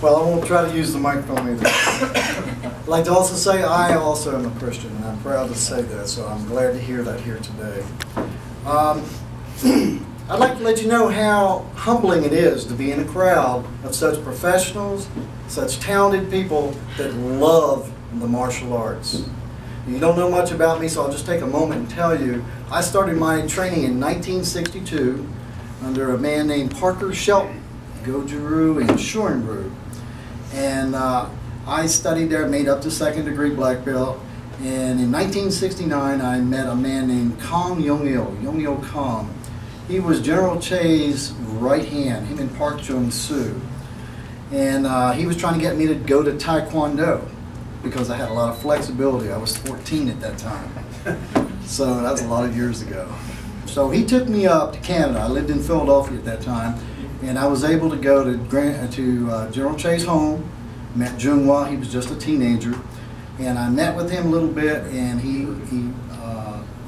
Well, I won't try to use the microphone either. I'd like to also say I also am a Christian, and I'm proud to say that, so I'm glad to hear that here today. I'd like to let you know how humbling it is to be in a crowd of such professionals, such talented people that love the martial arts. You don't know much about me, so I'll just take a moment and tell you. I started my training in 1962 under a man named Parker Shelton, Goju-Ryu and Shorin-Ryu. And I studied there, made up to second degree black belt. And in 1969, I met a man named Kong Yong-il Kong. He was General Che's right hand, him and Park Jung-soo. And he was trying to get me to go to Taekwondo because I had a lot of flexibility. I was 14 at that time. So that was a lot of years ago. So he took me up to Canada. I lived in Philadelphia at that time. And I was able to go to General Che's home, met Junhwa. He was just a teenager. And I met with him a little bit, and he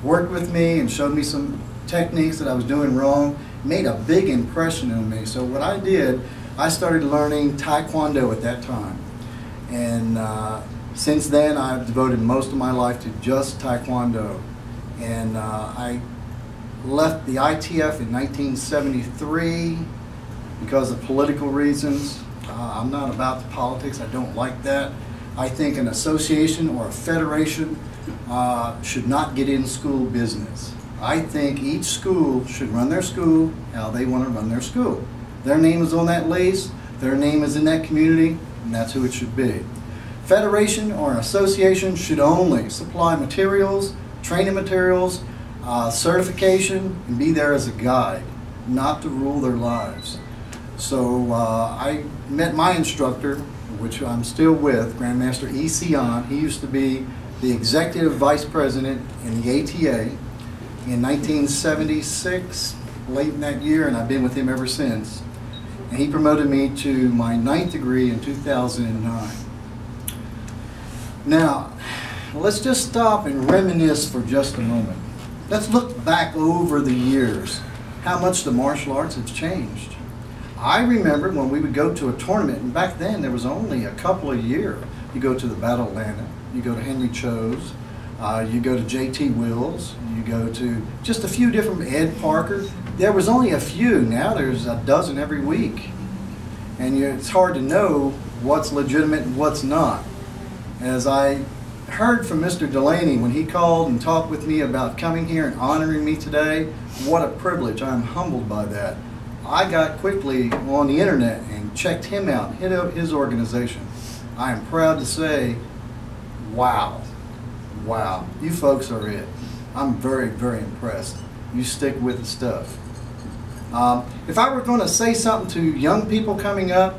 worked with me and showed me some techniques that I was doing wrong. Made a big impression on me. So what I did, I started learning Taekwondo at that time. And since then, I've devoted most of my life to just Taekwondo. And I left the ITF in 1973 because of political reasons. I'm not about the politics. I don't like that. I think an association or a federation should not get in school business. I think each school should run their school how they want to run their school. Their name is on that lease, their name is in that community, and that's who it should be. Federation or an association should only supply materials, training materials, certification, and be there as a guide, not to rule their lives. So I met my instructor, which I'm still with, Grandmaster E. Sion. He used to be the executive vice president in the ATA in 1976, late in that year, and I've been with him ever since. And he promoted me to my 9th degree in 2009. Now, let's just stop and reminisce for just a moment. Let's look back over the years, how much the martial arts have changed. I remember when we would go to a tournament, and back then there was only a couple a year. You go to the Battle of Atlanta, you go to Henry Cho's, you go to J.T. Wills, you go to just a few different, Ed Parker. There was only a few. Now there's a dozen every week. And it's hard to know what's legitimate and what's not. As I heard from Mr. Delaney when he called and talked with me about coming here and honoring me today, what a privilege. I'm humbled by that. I got quickly on the internet and checked him out, hit up his organization. I am proud to say, wow, wow, you folks are it. I'm very, very impressed. You stick with the stuff. If I were going to say something to young people coming up,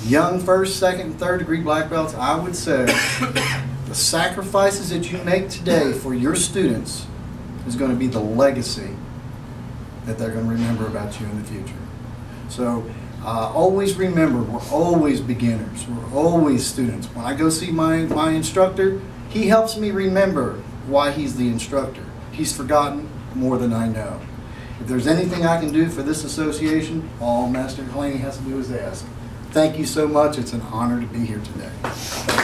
young first, second, and third degree black belts, I would say the sacrifices that you make today for your students is going to be the legacy that they're going to remember about you in the future. So always remember, we're always beginners. We're always students. When I go see my instructor, he helps me remember why he's the instructor. He's forgotten more than I know. If there's anything I can do for this association, all Master Delaney has to do is ask. Thank you so much. It's an honor to be here today.